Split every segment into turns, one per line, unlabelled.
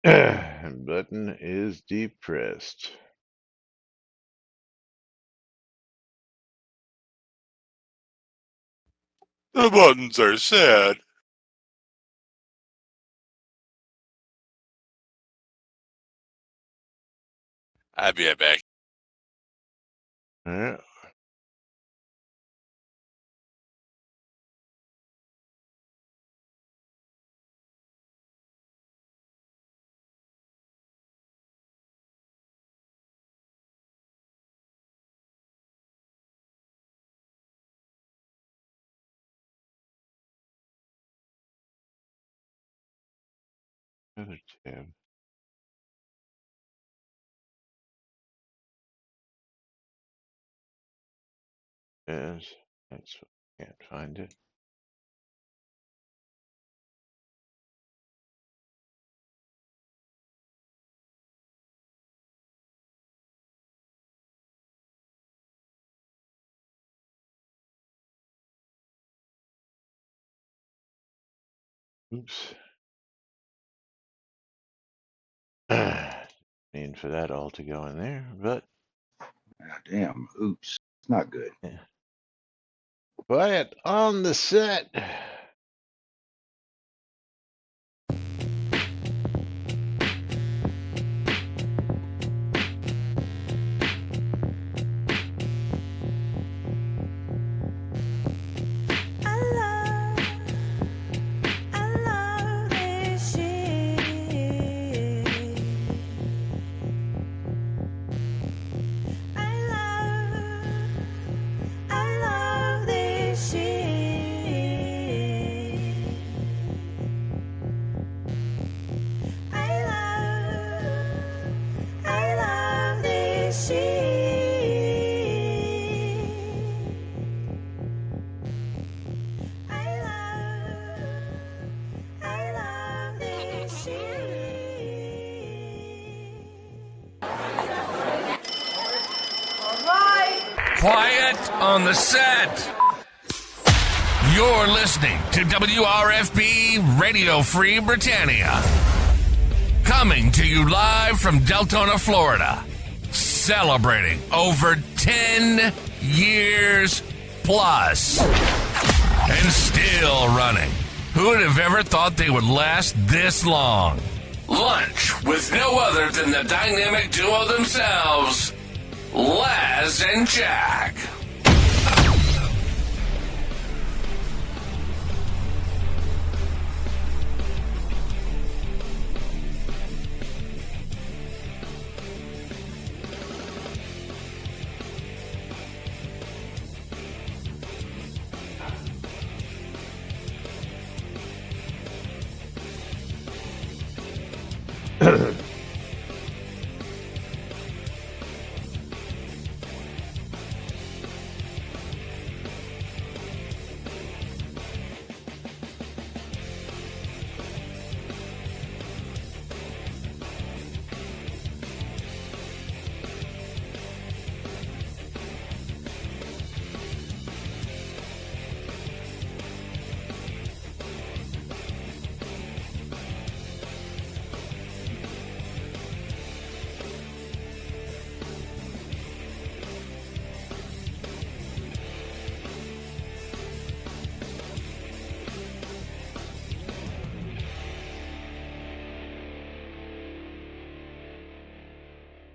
Button is depressed.
The buttons are sad. I'll be right back.
Yeah. Other tab. Yes, that's can't find it. Oops. Mean for that all to go in there, but
Damn, oops. It's not good.
yeah. Quiet on the set.
Quiet on the set. You're listening to WRFB Radio Free Britannia. Coming to you live from Deltona, Florida. Celebrating over 10 years plus. And still running. Who would have ever thought they would last this long? Lunch with no other than the dynamic duo themselves, Laz and Jack.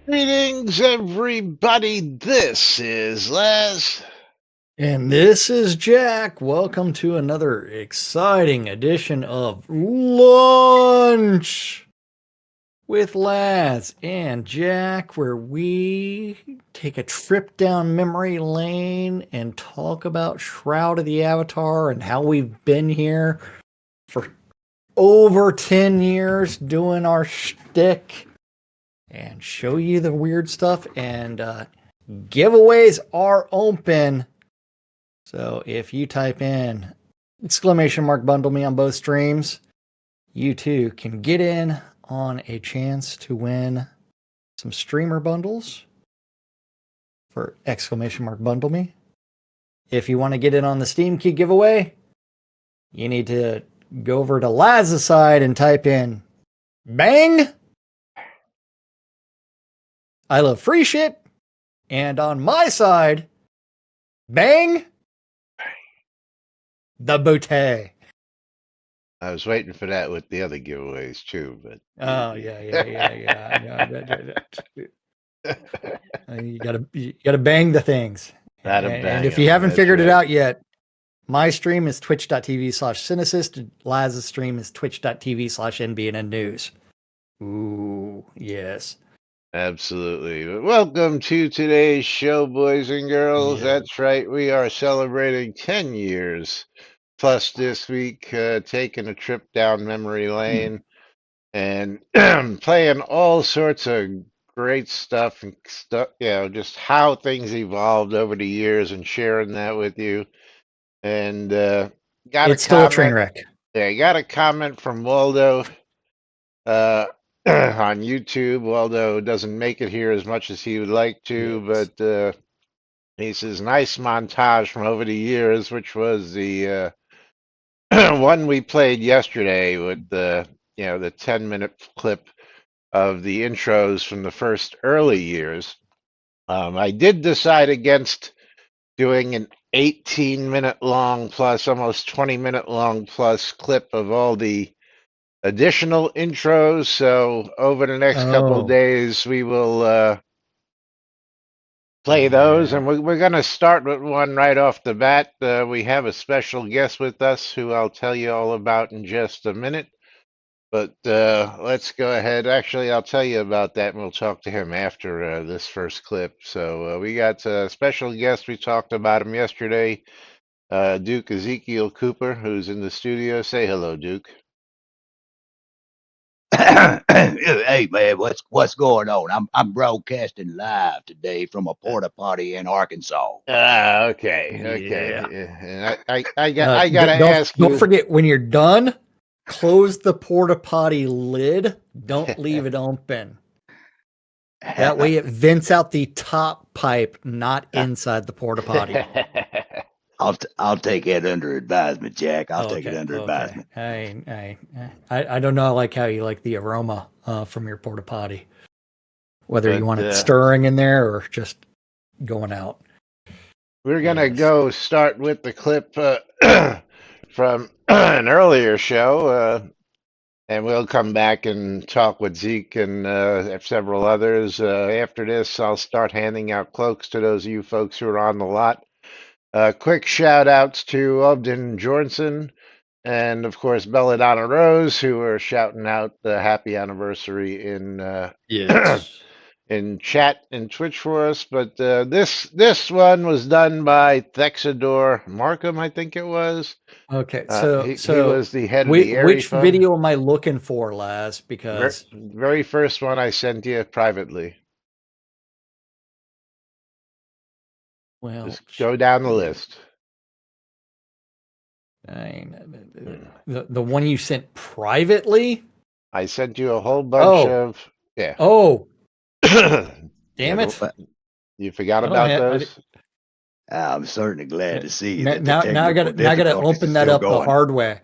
Greetings, everybody. This is Les.
And this is Jack. Welcome to another exciting edition of Lunch with Laz and Jack, where we take a trip down memory lane and talk about Shroud of the Avatar and how we've been here for over 10 years doing our shtick and show you the weird stuff. And giveaways are open. So if you type in !bundle me on both streams, you too can get in on a chance to win some streamer bundles for !bundle me. If you want to get in on the Steam Key giveaway, you need to go over to Laz's side and type in bang I love free shit. And on my side, bang the booty.
I was waiting for that with the other giveaways too, but
Oh yeah. You gotta bang the things.
Gotta
And
bang
if you
'em,
haven't
that's
figured it
right.
out yet, my stream is twitch.tv/Cynicist. Laz's stream is twitch.tv/NBNN News. Ooh, yes.
Absolutely. Welcome to today's show, boys and girls.
Yes.
That's right. We are celebrating 10 years plus this week, taking a trip down memory lane and playing all sorts of great stuff and stuff, just how things evolved over the years and sharing that with you. And got a
It's still a train
comment.
wreck.
Yeah, got a comment from Waldo on YouTube. Waldo doesn't make it here as much as he would like to,
Yes.
but he says, nice montage from over the years, which was the one we played yesterday with the 10-minute clip of the intros from the first early years. I did decide against doing an 18-minute long plus, almost 20-minute long plus clip of all the additional intros. So over the next couple of
Oh,
days, we will play those,
yeah.
and we're going to start with one right off the bat. We have a special guest with us who I'll tell you all about in just a minute. But let's go ahead. Actually, I'll tell you about that, and we'll talk to him after this first clip. So we got a special guest. We talked about him yesterday, Duke Ezekiel Cooper, who's in the studio. Say hello, Duke.
Hey man, what's going on? I'm broadcasting live today from a porta potty in Arkansas.
Okay.
Yeah.
And I gotta ask
don't
you.
forget, when you're done, close the porta potty lid. Don't leave it open. That way it vents out the top pipe, not inside the porta potty.
I'll take it under advisement, Jack. I'll take it under advisement.
I don't know. I like how you like the aroma from your porta potty. Whether you
But,
want it stirring in there or just going out.
We're gonna
Yes.
go start with the clip from an earlier show, and we'll come back and talk with Zeke and several others. After this, I'll start handing out cloaks to those of you folks who are on the lot. Quick shout outs to Ogden Jorgensen and, of course, Belladonna Rose, who are shouting out the happy anniversary in
Yes.
in chat and Twitch for us. But this one was done by Thexador Markham, I think it was.
Okay,
He was the head of the Airy
which
Fund.
video am I looking for, Laz? Because
Very first one I sent you privately. Just go down the list.
The one you sent privately?
I sent you a whole bunch of
Oh, damn it!
You forgot about those?
I'm certainly glad to see
now,
that.
Now I gotta open that up the hard way.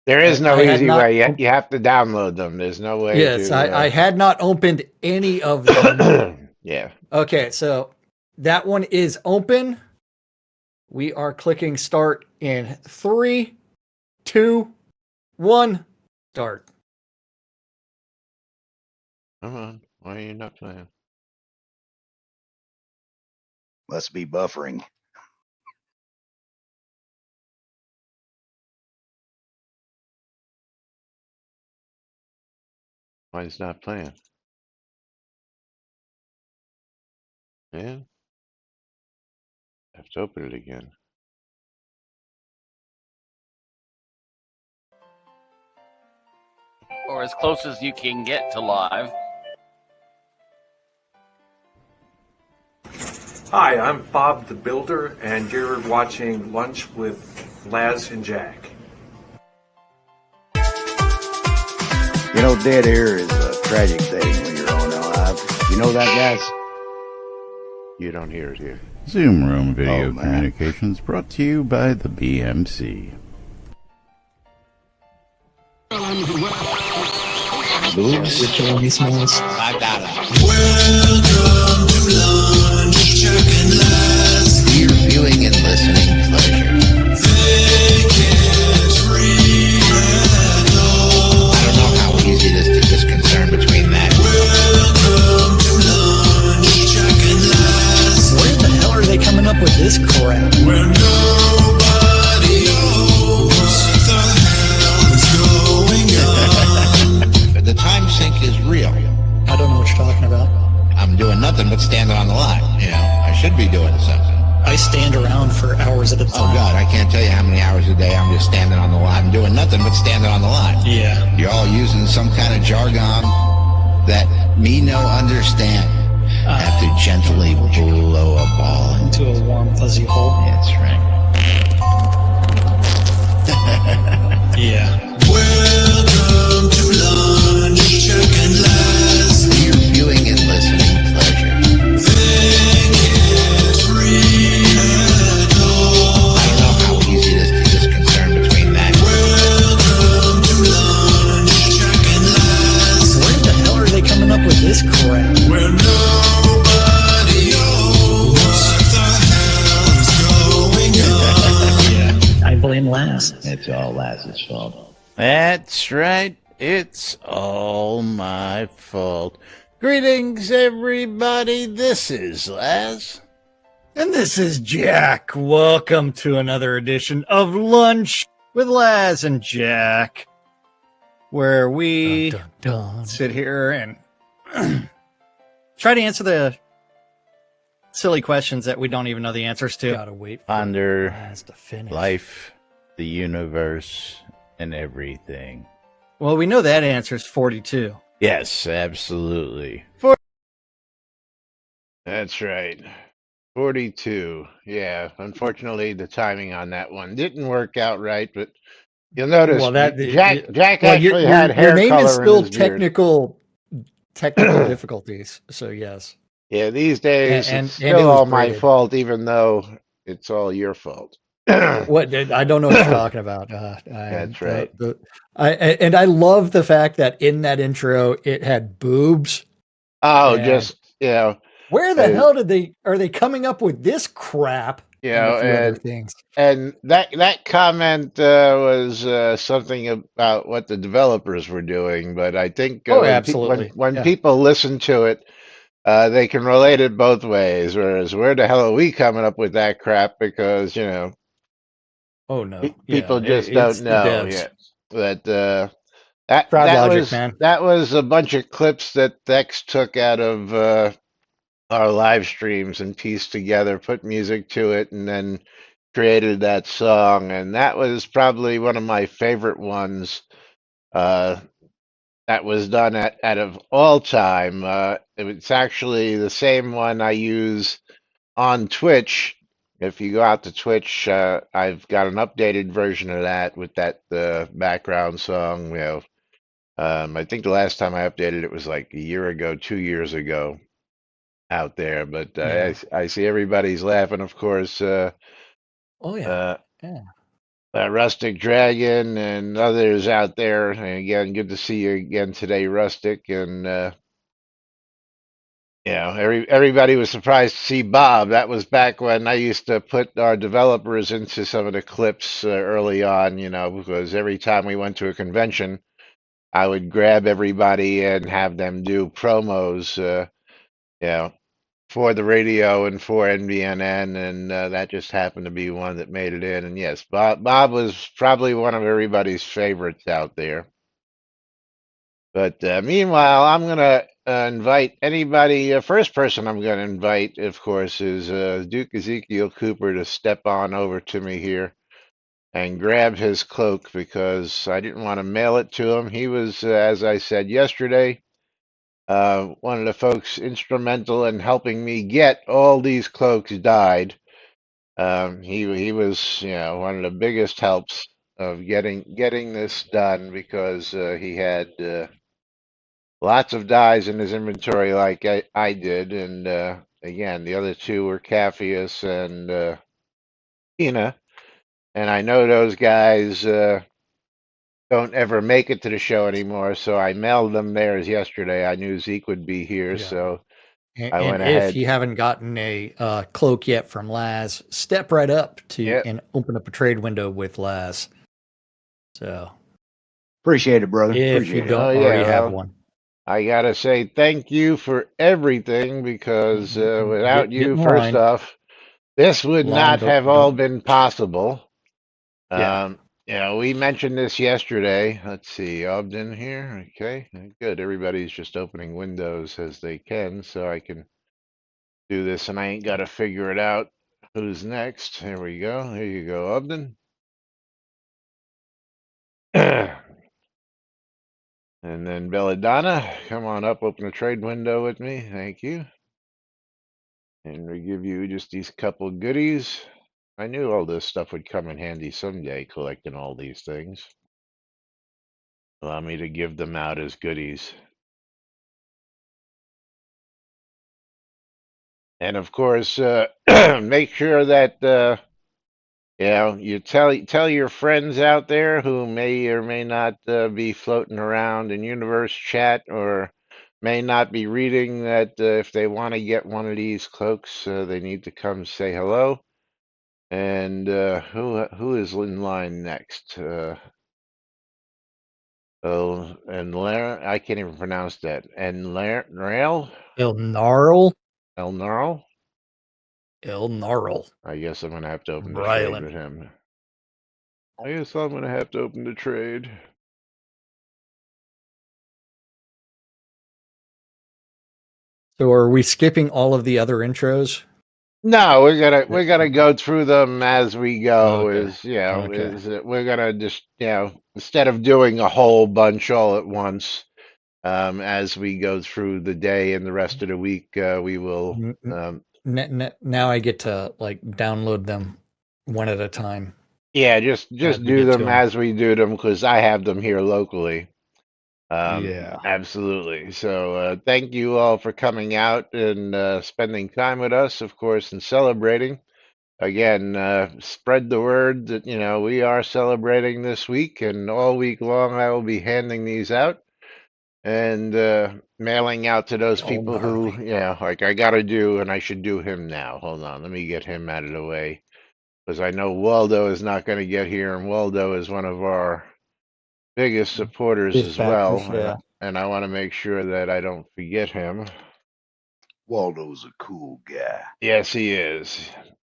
There is no easy way. You have to download them. There's no way.
Yes, I had not opened any of them.
Yeah.
Okay, so that one is open. We are clicking start in 3, 2, 1, start.
Come on. Why are you not playing?
Must be buffering.
Mine's not playing. Yeah. I have to open it again.
Or as close as you can get to live.
Hi, I'm Bob the Builder, and you're watching Lunch with Laz and Jack.
You know, dead air is a tragic thing when you're on live. You know that, guys?
You don't hear it here.
Zoom Room Video Communications brought to you by the BMC.
Boobs?
Ritual smells.
Your viewing and listening pleasure. I don't know how easy it is to discern between that.
Where the hell are they coming up with this crap?
The time sink is real.
I don't know what you're talking about.
I'm doing nothing but standing on the line. You know, I should be doing something.
I stand around for hours at a
Oh
time.
God, I can't tell you how many hours a day I'm just standing on the line. I'm doing nothing but standing on the line.
Yeah.
You're all using some kind of jargon that me no understand. I have to gently blow a ball into.
Into a warm, fuzzy hole.
That's right.
Yeah.
Welcome to lunch, Chuck and Laz. Your viewing and listening pleasure. Think it's real. I don't know how easy it is to discern between that. Welcome to lunch, Chuck and Laz.
Where the hell are they coming up with this crap?
Where nobody knows what the hell is going on.
Yeah. I blame Laz.
It's all Laz's fault.
That's right. It's all my fault. Greetings, everybody. This is Laz.
And this is Jack. Welcome to another edition of Lunch with Laz and Jack, where we sit here and try to answer the silly questions that we don't even know the answers to. Gotta wait for
Ponder
Laz to finish.
life, the universe, and everything.
Well, we know that answer is 42.
Yes, absolutely.
That's right. 42. Yeah. Unfortunately, the timing on that one didn't work out right, but you'll notice
Well, that
Jack
well,
actually had hair
your name
color
is still
in his beard.
technical difficulties. So yes.
Yeah, these days
And-
it's
and it
still
was
all my
braided.
fault, even though it's all your fault.
What I don't know what you're talking about.
That's right.
And I love the fact that in that intro it had boobs.
Oh,
And-
just
Where the
Uh,
hell are they coming up with this crap?
you
And
know,
a few other
and
things.
and that comment was something about what the developers were doing, but I think
Oh,
when
absolutely.
when
Yeah.
people listen to it, they can relate it both ways. Whereas, where the hell are we coming up with that crap? Because
Oh no.
people
Yeah,
just
it's
don't
the
know
devs.
yet. But that
Crowd
that
logic,
was
man.
that was a bunch of clips that Dex took out of our live streams and pieced together, put music to it, and then created that song. And that was probably one of my favorite ones that was done out of all time. It's actually the same one I use on Twitch. If you go out to Twitch, I've got an updated version of that with that background song. I think the last time I updated it was like a year ago, 2 years ago out there. But
Yeah.
I see everybody's laughing, of course.
Oh yeah.
Uh, Rustic Dragon and others out there. And again, good to see you again today, Rustic. And everybody was surprised to see Bob. That was back when I used to put our developers into some of the clips early on. Because every time we went to a convention, I would grab everybody and have them do promos. For the radio and for NBNN, and that just happened to be one that made it in. And yes, Bob was probably one of everybody's favorites out there. But meanwhile, I'm going to invite anybody. First person I'm going to invite, of course, is Duke Ezekiel Cooper to step on over to me here and grab his cloak because I didn't want to mail it to him. He was, as I said yesterday, one of the folks instrumental in helping me get all these cloaks dyed. He was, one of the biggest helps of getting this done because he had lots of dyes in his inventory like I did, and again, the other two were Capheus and Ina, and I know those guys. don't ever make it to the show anymore. So I mailed them theirs yesterday. I knew Zeke would be here,
Yeah.
so
And,
I
and
went
if
ahead.
you haven't gotten a cloak yet from Laz, step right up to
Yep.
and open up a trade window with Laz. So
Appreciate it, brother.
if you
Appreciate it.
don't
Oh
already
yeah,
have
well,
one,
I gotta say thank you for everything because without
get
you,
in
first
line.
off, this would
Line
not
don't
have all
don't.
been possible.
Yeah.
We mentioned this yesterday. Let's see, Ogden here. Okay, good. Everybody's just opening windows as they can, so I can do this, and I ain't got to figure it out. Who's next? Here we go. Here you go, Ogden. And then Belladonna, come on up, open a trade window with me. Thank you. And we give you just these couple goodies. I knew all this stuff would come in handy someday, collecting all these things. Allow me to give them out as goodies. And of course, make sure that you tell your friends out there who may or may not be floating around in universe chat or may not be reading that if they want to get one of these cloaks, they need to come say hello. And who is in line next? Oh, and I can't even pronounce that. And Rail
El Gnarl.
El Gnarl.
El Gnarl.
I guess I'm gonna have to open the trade with
Rylan.
him. I guess I'm gonna have to open the trade.
So are we skipping all of the other intros?
No, we're gonna go through them as we go.
Okay. Okay.
We're gonna just instead of doing a whole bunch all at once, as we go through the day and the rest of the week, we will.
Now I get to like download them one at a time
Yeah,
as
just
we
do
get to
them
them.
as we do them because I have them here locally.
Yeah.
Absolutely. So thank you all for coming out and spending time with us, of course, and celebrating. Again, spread the word that we are celebrating this week, and all week long I will be handing these out and mailing out to those
Oh,
people who,
gnarly.
like I got to do, and I should do him now. Hold on, let me get him out of the way because I know Waldo is not going to get here, and Waldo is one of our biggest supporters as well,
Dispatchers, yeah.
and I want to make sure that I don't forget him.
Waldo's a cool guy.
Yes, he is.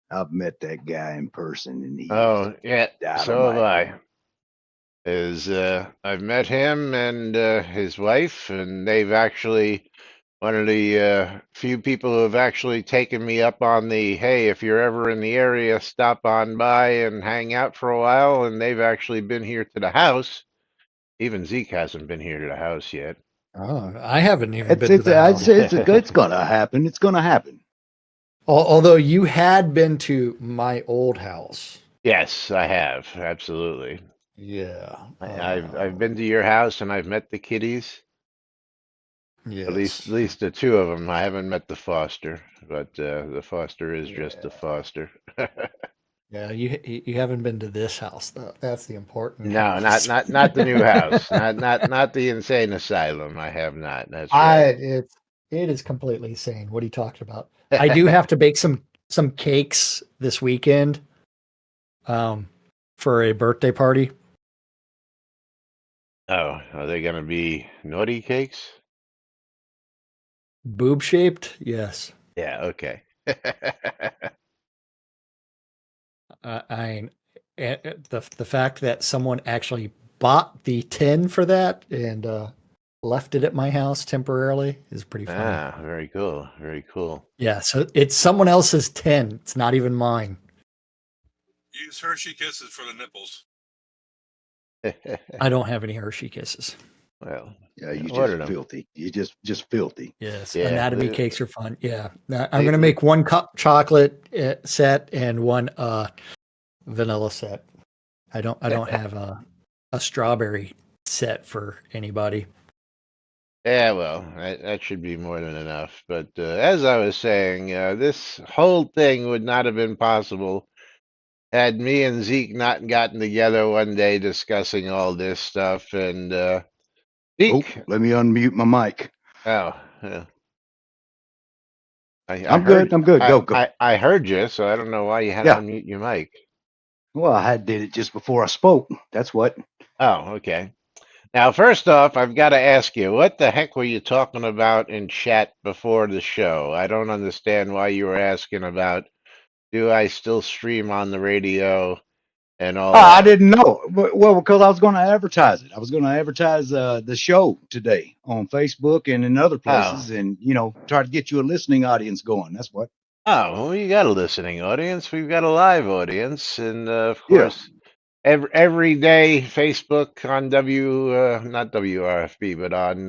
I've met that guy in person, and he's
Oh, yeah, so have
dynamite.
I. I've met him and his wife, and they've actually one of the few people who have actually taken me up on the hey, if you're ever in the area, stop on by and hang out for a while. And they've actually been here to the house. Even Zeke hasn't been here to the house yet.
Oh, I haven't even
It's
been to the
I'd
house.
say it's gonna happen. It's gonna happen.
Although you had been to my old house.
Yes, I have. Absolutely.
Yeah.
I've been to your house and I've met the kiddies.
Yes.
At least the two of them. I haven't met the foster, but the foster is just the
Yeah.
foster.
Yeah, you haven't been to this house though. That's the important
No,
house.
not the new house. Not the insane asylum. I have not. That's
I
right.
it is completely sane. What are you talking about? I do have to bake some cakes this weekend, for a birthday party.
Oh, are they gonna be naughty cakes?
Boob shaped, yes.
Yeah, okay.
I the fact that someone actually bought the tin for that and left it at my house temporarily is pretty funny.
Ah, very cool. Very cool.
Yeah, so it's someone else's tin. It's not even mine.
Use Hershey Kisses for the nipples.
I don't have any Hershey Kisses.
Well,
Yeah, you
ordered
just
them.
filthy. You just filthy.
Yes,
Yeah,
anatomy cakes are fun. Yeah, I'm
they-
gonna make one cup chocolate set and one vanilla set. I don't have a strawberry set for anybody.
Yeah, well, that should be more than enough. But as I was saying, this whole thing would not have been possible had me and Zeke not gotten together one day discussing all this stuff, and
Oh,
Zeke,
let me unmute my mic.
oh, yeah. I
I'm good.
heard
I'm good.
I,
Go, go.
I heard you, so I don't know why you had to
Yeah.
unmute your mic.
Well, I did it just before I spoke. That's what.
Oh, okay. Now, first off, I've got to ask you, what the heck were you talking about in chat before the show? I don't understand why you were asking about, do I still stream on the radio and all
I
that?
didn't know. Well, because I was going to advertise it. I was going to advertise the show today on Facebook and in other
Oh,
places, and try to get you a listening audience going. That's what.
oh, well, you got a listening audience. We've got a live audience, and of
Yeah.
course, every day, Facebook on not WRFB, but on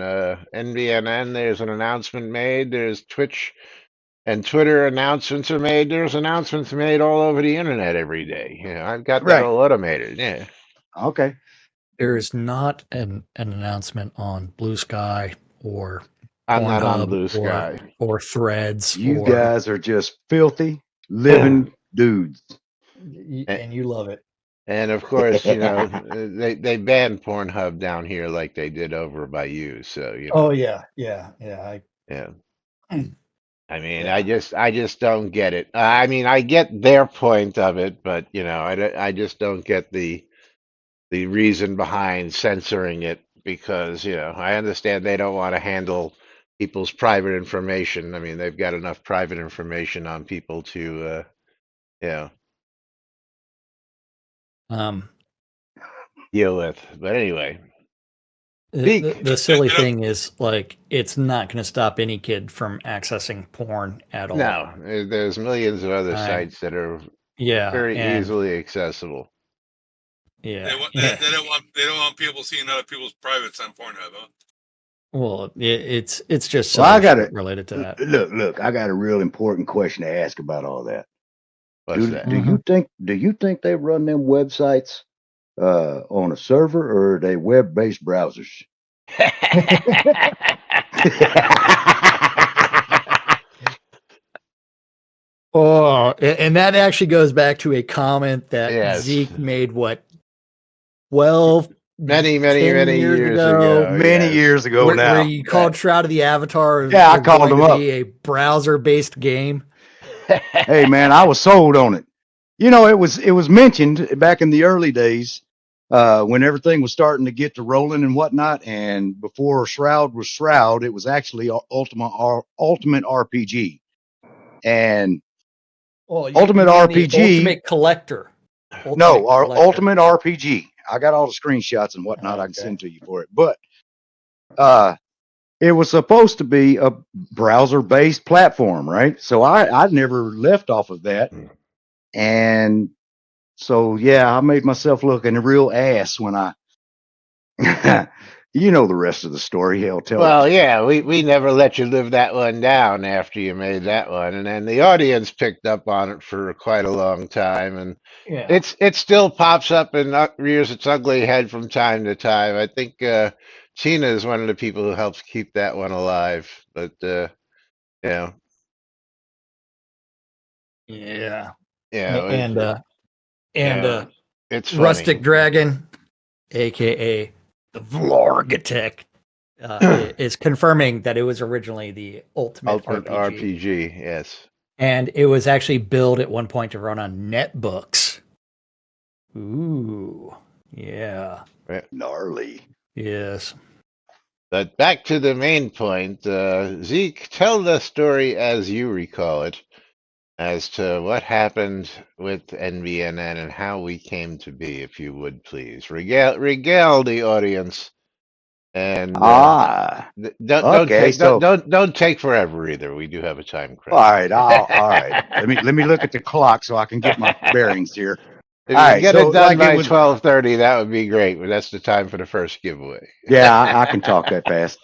NBNN, there's an announcement made. There's Twitch and Twitter announcements are made. There's announcements made all over the internet every day. I've got that
Right.
all automated. Yeah.
Okay.
There is not an announcement on Blue Sky or
I'm not on
Pornhub
Blue Sky.
or Threads
You
or
guys are just filthy living dudes.
and you love it.
And of course, they banned Pornhub down here like they did over by you. So,
Oh yeah, yeah.
yeah.
Mm.
I mean,
Yeah.
I just don't get it. I mean, I get their point of it, but I just don't get the reason behind censoring it because, I understand they don't want to handle people's private information. I mean, they've got enough private information on people to,
Um,
deal with. But anyway,
the
Zeke.
silly thing is, like, it's not going to stop any kid from accessing porn at all.
No, there's millions of other
I-
sites that are
Yeah,
very
and
easily accessible.
yeah,
They don't want people seeing other people's privates on Pornhub. Huh?
well, it's just
Well, I
silly
got
shit
it.
related to that.
Look. I got a real important question to ask about all that.
What's
Do
that?
you think they run them websites on a server or are they web-based browsers?
Oh, and that actually goes back to a comment that
Yes.
Zeke made, what, 12,
Many
10 years ago,
Many
yes.
years ago
where,
now.
where you called Shroud of the Avatar
Yeah, I
was
called
going
him
to
up.
be a browser-based game.
Hey man, I was sold on it. It was mentioned back in the early days when everything was starting to get to rolling and whatnot. And before Shroud was Shroud, it was actually Ultimate RPG. And
Oh,
Ultimate
you mean the
RPG.
Ultimate Collector.
No, our
Collector.
Ultimate RPG. I got all the screenshots and whatnot. I can
Okay.
send to you for it. But it was supposed to be a browser-based platform, right? So I never left off of that. And so, yeah, I made myself look in a real ass when I, you know, the rest of the story. Hell, tell
Well,
it.
yeah, we never let you live that one down after you made that one, and then the audience picked up on it for quite a long time, and
Yeah.
it still pops up and rears its ugly head from time to time. I think Tina is one of the people who helps keep that one alive, but yeah,
Yeah.
yeah,
And
it's funny.
Rustic Dragon, aka the Vlorgatech, is confirming that it was originally the Ultimate RPG.
Yes.
And it was actually built at one point to run on netbooks. Ooh. Yeah.
Gnarly.
Yes.
But back to the main point, Zeke, tell the story as you recall it, as to what happened with NBNN and how we came to be, if you would please. Regale the audience. And don't take forever either. We do have a time crunch.
All right, all right. Let me look at the clock so I can get my bearings here.
If
All
you
right,
get
so
it done
like
by
it was,
12:30, that would be great. But that's the time for the first giveaway.
yeah, I can talk that fast.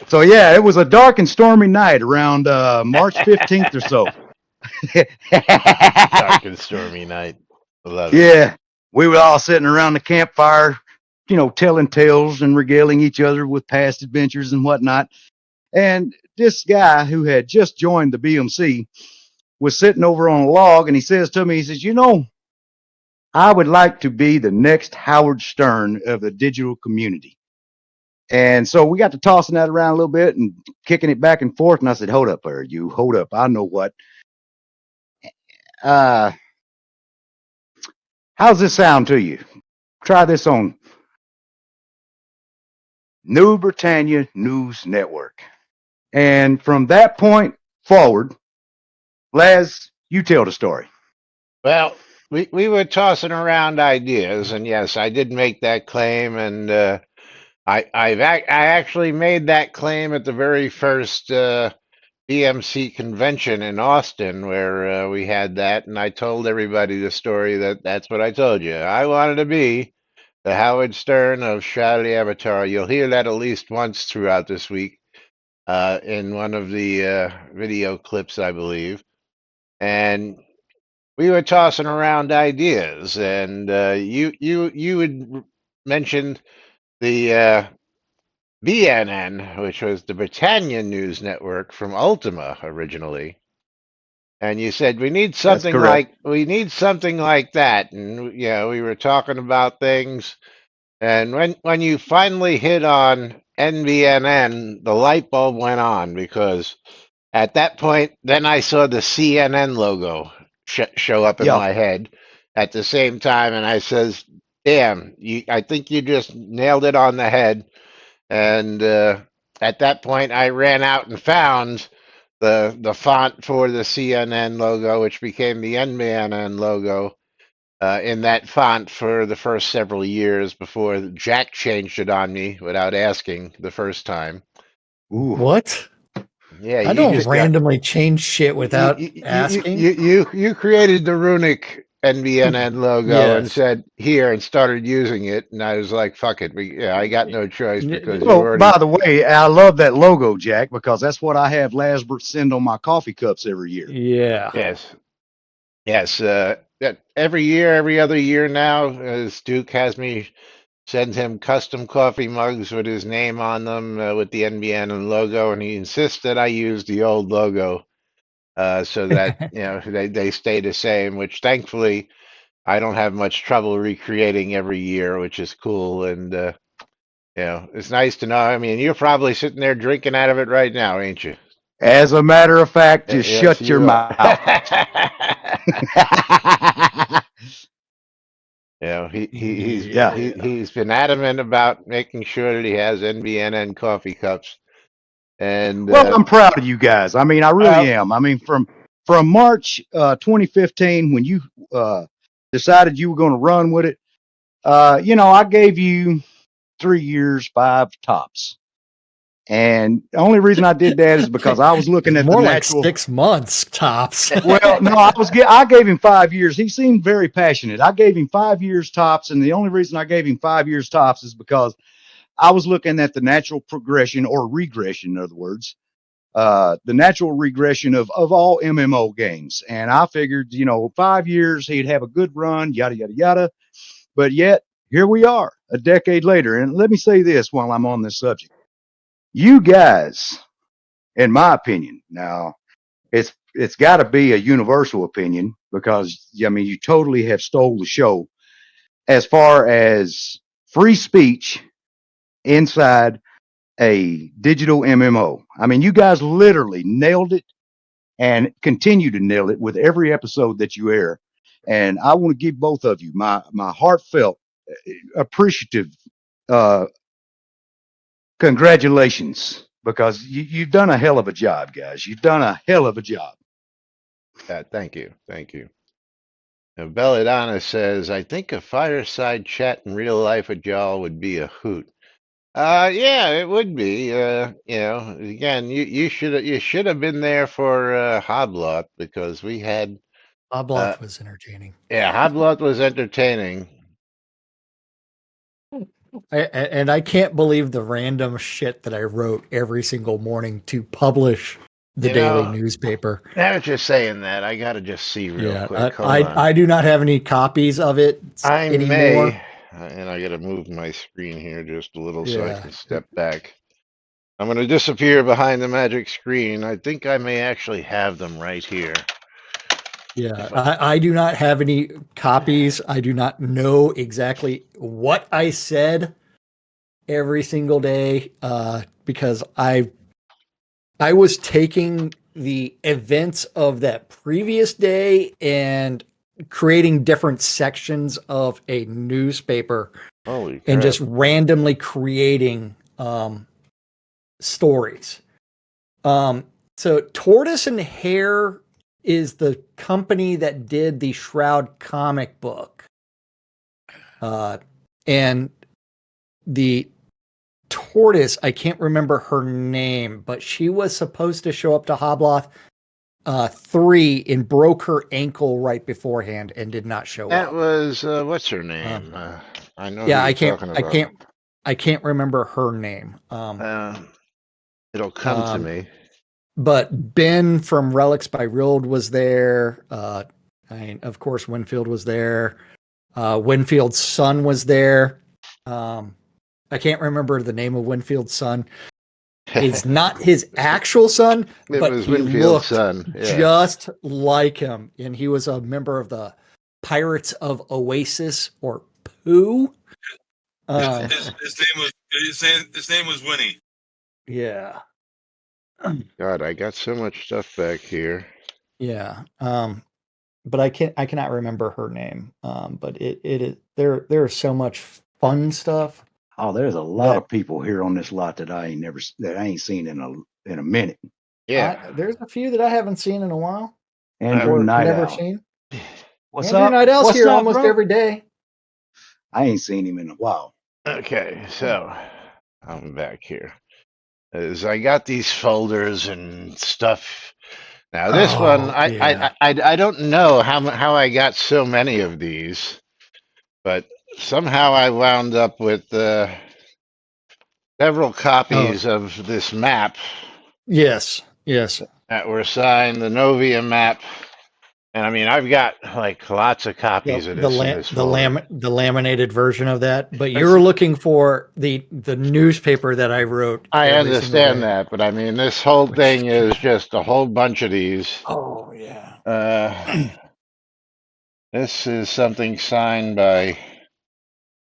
So yeah, it was a dark and stormy night around March 15th or so.
Dark and stormy night. I love it.
Yeah, we were all sitting around the campfire, you know, telling tales and regaling each other with past adventures and whatnot. And this guy who had just joined the BMC was sitting over on a log, and he says to me, he says, "You know, I would like to be the next Howard Stern of the digital community." And so we got to tossing that around a little bit and kicking it back and forth. And I said, "Hold up, there, you hold up. I know what. Uh, how's this sound to you? Try this on New Britannia News Network." And from that point forward, Laz, you tell the story.
Well, we were tossing around ideas, and yes, I did make that claim, and I actually made that claim at the very first BMC convention in Austin, where we had that, and I told everybody the story that that's what I told you. I wanted to be the Howard Stern of Shroud of the Avatar. You'll hear that at least once throughout this week in one of the video clips, I believe. And we were tossing around ideas, and you had mentioned the BNN, which was the Britannia News Network from Ultima originally, and you said
That's correct.
we need something like that, and we were talking about things, and when you finally hit on NBNN, the light bulb went on because at that point, then I saw the CNN logo show up in
Yeah.
my head at the same time, and I says, "Damn, I think you just nailed it on the head." And at that point, I ran out and found the font for the CNN logo, which became the NBNN logo, in that font for the first several years before Jack changed it on me without asking the first time.
Ooh.
What?
Yeah,
I
you
don't
just
randomly change shit without asking.
you created the runic NBNN logo and
Yes.
said here and started using it, and I was like, "Fuck it, I got no choice because you
Well,
already."
by the way, I love that logo, Jack, because that's what I have Lasbert send on my coffee cups every year.
Yeah.
Yes, yes. That every year, every other year now, as Duke has me send him custom coffee mugs with his name on them with the NBN logo, and he insists that I use the old logo so that they stay the same. Which thankfully I don't have much trouble recreating every year, which is cool. And it's nice to know. I mean, you're probably sitting there drinking out of it right now, ain't you?
As a matter of fact, just
Yes,
shut your
you are.
mouth. Yeah.
He's been adamant about making sure that he has NBNN coffee cups. And
Well, I'm proud of you guys. I mean, I really am. I mean, from March 2015, when you decided you were going to run with it, I gave you 3 years, 5 tops. And the only reason I did that is because I was looking at the
More like
natural.
6 months tops.
Well, no, I gave him 5 years. He seemed very passionate. I gave him 5 years tops, and the only reason I gave him 5 years tops is because I was looking at the natural progression or regression, in other words, the natural regression of all MMO games. And I figured, 5 years he'd have a good run, yada yada yada. But yet here we are, a decade later. And let me say this while I'm on this subject: you guys, in my opinion, now it's got to be a universal opinion because I mean you totally have stole the show as far as free speech inside a digital MMO. I mean, you guys literally nailed it and continue to nail it with every episode that you air. And I want to give both of you my heartfelt, appreciative congratulations because you've done a hell of a job, guys. You've done a hell of a job.
thank you, thank you. Now, Belladonna says, "I think a fireside chat in real life with y'all would be a hoot." Yeah, it would be. Again, you should have been there for Hoblot because we had.
Obloth was entertaining.
Yeah, Hoblot was entertaining.
And I can't believe the random shit that I wrote every single morning to publish the daily newspaper.
I was just saying that. I gotta just see real quick. Hold on.
I do not have any copies of it anymore.
May, and I gotta move my screen here just a little so I can step back. I'm gonna disappear behind the magic screen. I think I may actually have them right here.
Yeah, I do not have any copies. I do not know exactly what I said every single day because I was taking the events of that previous day and creating different sections of a newspaper
Holy
and
crap.
just randomly creating stories. So Tortoise and Hare is the company that did the Shroud comic book. And the tortoise, I can't remember her name, but she was supposed to show up to Hobloth 3 and broke her ankle right beforehand and did not show
That
up.
was what's her name? I know who
Yeah,
you're talking about.
I can't remember her name.
It'll come to me.
But Ben from Relics by Rild was there. Of course, Winfield was there. Winfield's son was there. I can't remember the name of Winfield's son. It's not his actual son,
It
but
was
he
Winfield's
looked
son. Yeah.
just like him. And he was a member of the Pirates of Oasis or Pooh.
His name was Winnie.
Yeah.
God, I got so much stuff back here.
Yeah. But I cannot remember her name. But it is there's so much fun stuff.
Oh, there's a lot
that
of people here on this lot that I ain't seen in a minute.
Yeah.
there's a few that I haven't seen in a while
Andrew
or
Night
never
Owl.
seen.
What's
Andrew
up?
Nidell's
What's
here
up,
almost
bro?
every day.
I ain't seen him in a while.
Okay, so I'm back here. As I got these folders and stuff. Now this one,
Oh, yeah.
I don't know how I got so many of these, but somehow I wound up with several
Oh,
copies of this map
yes.
that were signed, the Novia map. And I mean, I've got like lots of copies of this in this folder.
The laminated version of that, but
It's,
you're looking for the newspaper that I wrote
I
every single
understand
day.
that, but I mean, this whole
Which,
thing is just a whole bunch of these.
oh yeah.
This is something signed by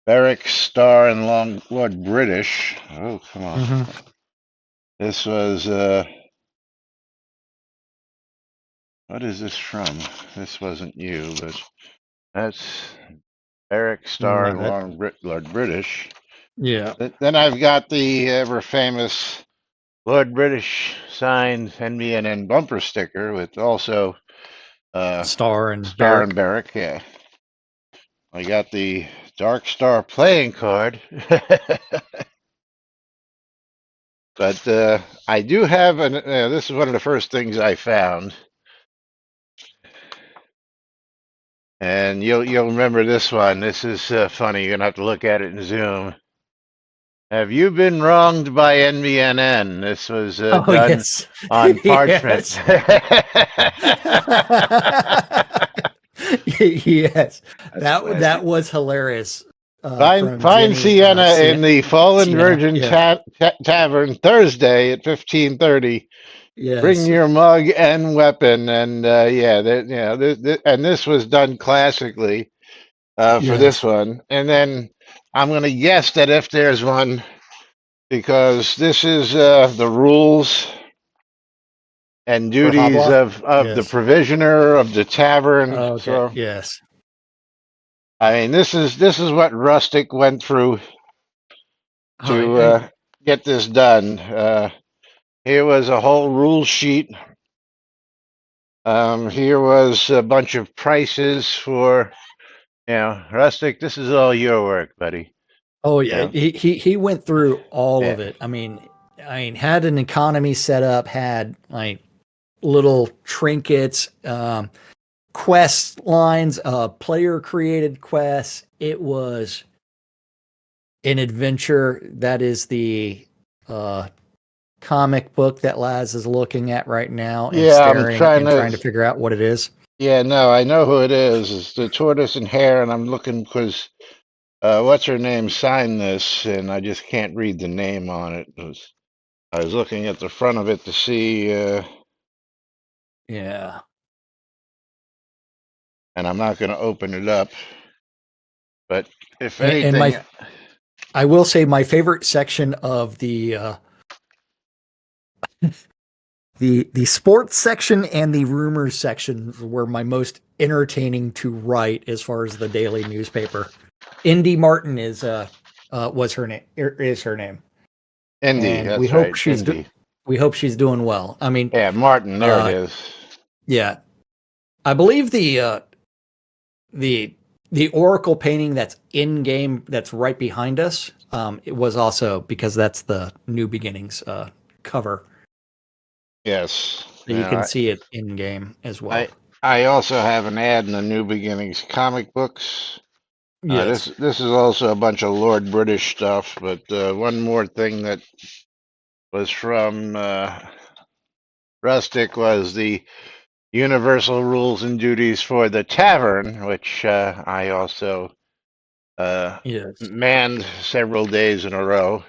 Berwick, Star, and Long Lord British. Oh, come on.
Mhm.
This was, what is this from? This wasn't you, but that's Berwick, Star,
No,
and
that
Lord British.
yeah.
Then I've got the ever famous Lord British signed NBNN bumper sticker with also
Star and
Star and
Barrick.
Berwick. Yeah. I got the Dark Star playing card. But I do have this is one of the first things I found. And you'll remember this one. This is funny. You're gonna have to look at it in Zoom. Have you been wronged by NBNN? This was
Oh
done
yes.
on parchment.
Yes.
That's classic.
That was hilarious.
Find
From Jenny
Sienna in the Fallen
Sienna,
Virgin
yeah.
Tavern Thursday at 15:30. Bring
Yes.
your mug and weapon, and yeah, and this was done classically for this
Yes.
one. And then I'm going to guess that if there's one, because this is the rules and
For
duties
Hobloth?
of the
Yes.
provisioner of the tavern.
Oh, okay.
So
Yes.
I mean, this is what Rustic went through
Oh,
to get this done. Here was a whole rule sheet. Here was a bunch of prices for, Rustic. This is all your work, buddy.
oh yeah.
Yeah,
He went through all of
yeah.
it. I mean, had an economy set up, had like little trinkets, quest lines, player created quests. It was an adventure. That is the comic book that Laz is looking at right now and
Yeah, I'm
staring
trying
and trying to
to.
figure out what it is.
Yeah, no, I know who it is. It's the Tortoise and Hare, and I'm looking because what's her name signed this, and I just can't read the name on it. I was looking at the front of it to see.
Yeah.
and I'm not going to open it up. But if
And
anything,
I will say my favorite section of the sports section and the rumors section were my most entertaining to write as far as the daily newspaper. Indy Martin was her name, is her name,
Indy,
and we
that's
hope
right,
she's
Indy.
we hope she's doing well. I mean,
Yeah, Martin, there it
uh,
is.
yeah, I believe the Oracle painting that's in game that's right behind us. It was also because that's the New Beginnings cover,
Yes.
so you can see it in game as well.
I also have an ad in the New Beginnings comic books.
Yes.
This is also a bunch of Lord British stuff, but one more thing that was from Rustic was the universal rules and duties for the tavern, which I also
Yes.
manned several days in a row.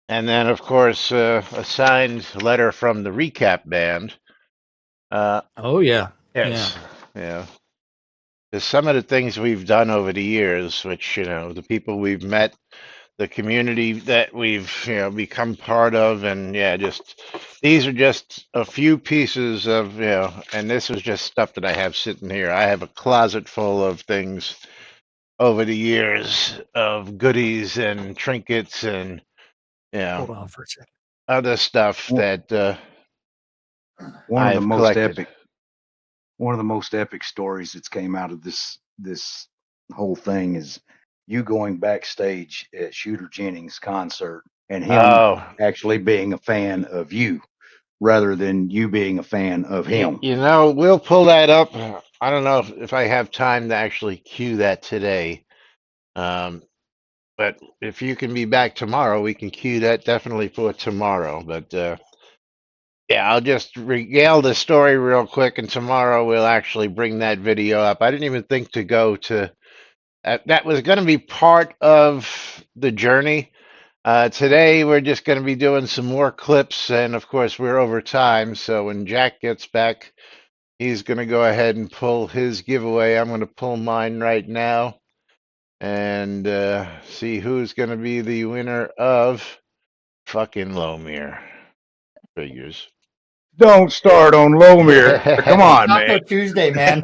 And then, of course, a signed letter from the recap band.
Oh yeah.
Yes, yeah. There's some of the things we've done over the years, which, the people we've met, the community that we've, become part of, and yeah, just these are just a few pieces of, and this is just stuff that I have sitting here. I have a closet full of things over the years of goodies and trinkets and,
Hold on for a second.
other stuff
One
that
one of the
I've
most
collected.
epic one of the most epic stories that's came out of this whole thing is you going backstage at Shooter Jennings' concert and him
Oh,
actually being a fan of you rather than you being a fan of him.
we'll pull that up. I don't know if I have time to actually cue that today. Um, but if you can be back tomorrow, we can cue that definitely for tomorrow. But yeah, I'll just regale the story real quick, and tomorrow we'll actually bring that video up. I didn't even think to go to that was going to be part of the journey. Today we're just going to be doing some more clips, and of course we're over time. So when Jack gets back, he's going to go ahead and pull his giveaway. I'm going to pull mine right now and see who's going to be the winner of fucking Lomir. Figures.
Don't start on Lomir. Come on, man.
Taco Tuesday, man.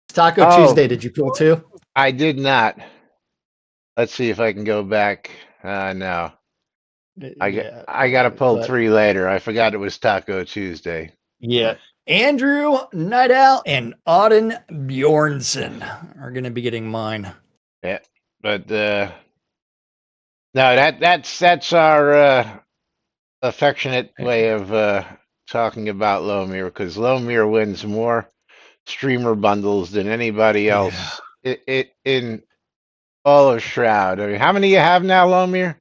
Taco
Oh,
Tuesday. Did you pull two?
I did not. Let's see if I can go back. No,
Yeah,
I got to pull
but
three later. I forgot it was Taco Tuesday.
yeah. Andrew Night Owl and Auden Bjornson are going to be getting mine.
Yeah, but no, that's our affectionate way of talking about Lomir, because Lomir wins more streamer bundles than anybody else in all of Shroud. I mean, how many you have now, Lomir?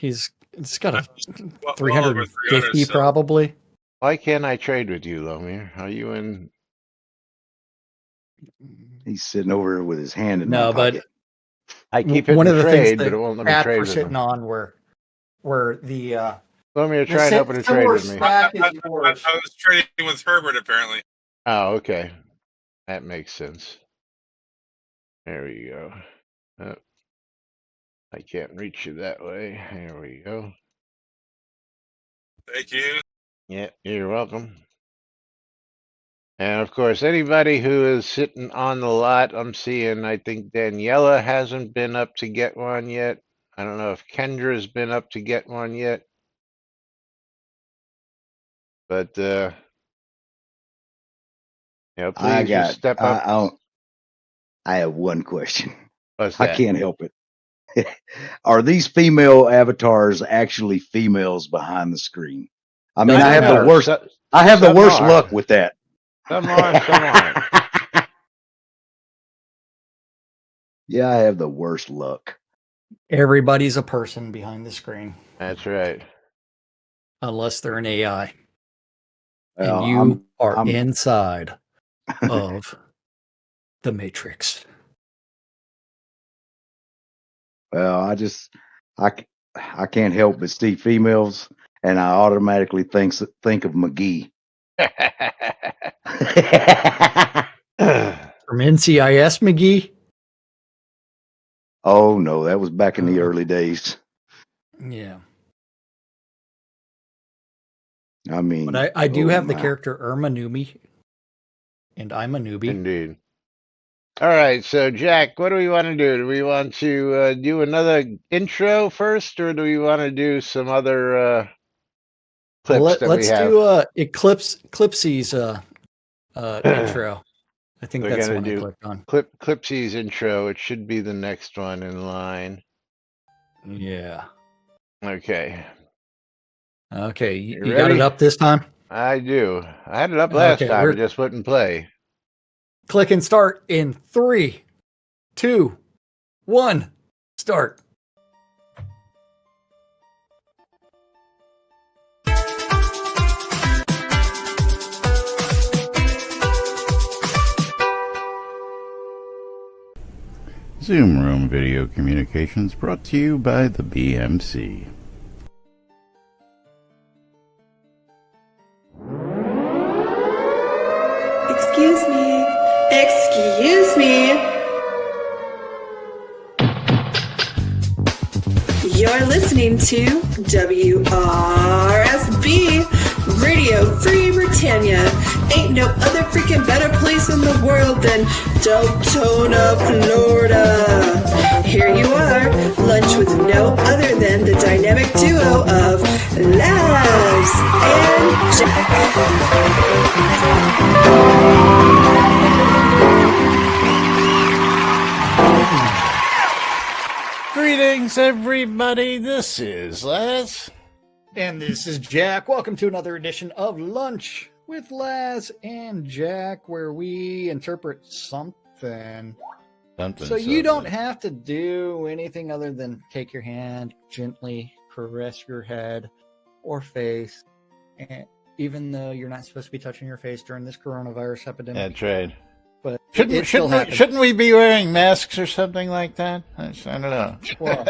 It's got a
Well over 300.
350
So
probably.
Why can't I trade with you, Lomir? Are you in?
He's sitting over here with his hand in my
No, but
pocket.
I keep
one
hitting
of the things
trade, but
that
it won't let me
Pat
trade
were
with
sitting
him.
on were the
Lomir, try and open a trade
similar
with me.
stack
I,
is yours.
I was trading with Herbert apparently.
Oh, okay. That makes sense. There we go. Oh, I can't reach you that way. There we go.
Thank you.
Yeah, you're welcome. And of course, anybody who is sitting on the lot, I'm seeing, I think Daniela hasn't been up to get one yet. I don't know if Kendra's been up to get one yet. But, please just step up.
I have one question.
What's
I
that?
can't help it. Are these female avatars actually females behind the screen? I mean,
Doesn't
I have
matter.
the worst.
So-
I have the
some
worst
are.
luck with that.
Some are, some aren't.
Yeah, I have the worst luck.
Everybody's a person behind the screen,
That's right.
unless they're an AI,
Well,
and you are
I'm-
inside of the Matrix.
Well, I can't help but see females, and I automatically think of McGee.
From NCIS, McGee.
Oh no, that was back in the early days.
Yeah.
I mean,
But I do
oh
have the
my.
character Irma Newbie, and I'm a newbie.
Indeed. All right, so Jack, what do we want to do? Do we want to do another intro first, or do we want to do some other clips
Well,
that we
let's
have?
do Eclipsy's intro. I think
We're
that's the
gonna
one I
do
clicked on.
Clipsy's intro. It should be the next one in line.
Yeah.
Okay.
Okay,
You
you got it
ready?
up this time?
I do. I had it up last
Okay,
time.
we're
It just wouldn't play.
click and start in 3, 2, 1, start.
Zoom Room Video Communications brought to you by the BMC.
Excuse me. Excuse me. You're listening to WRFB Radio Free Britannia. Ain't no other freaking better place in the world than Deltona, Florida. Here you are, lunch with no other than the dynamic duo of Laz and Jack.
Greetings, everybody. This is Les.
And this is Jack. Welcome to another edition of Lunch with Laz and Jack, where we interpret something. So you don't have to do anything other than take your hand, gently caress your head or face, and even though you're not supposed to be touching your face during this coronavirus epidemic.
That's right.
But
Shouldn't we be wearing masks or something like that? I don't know.
Well,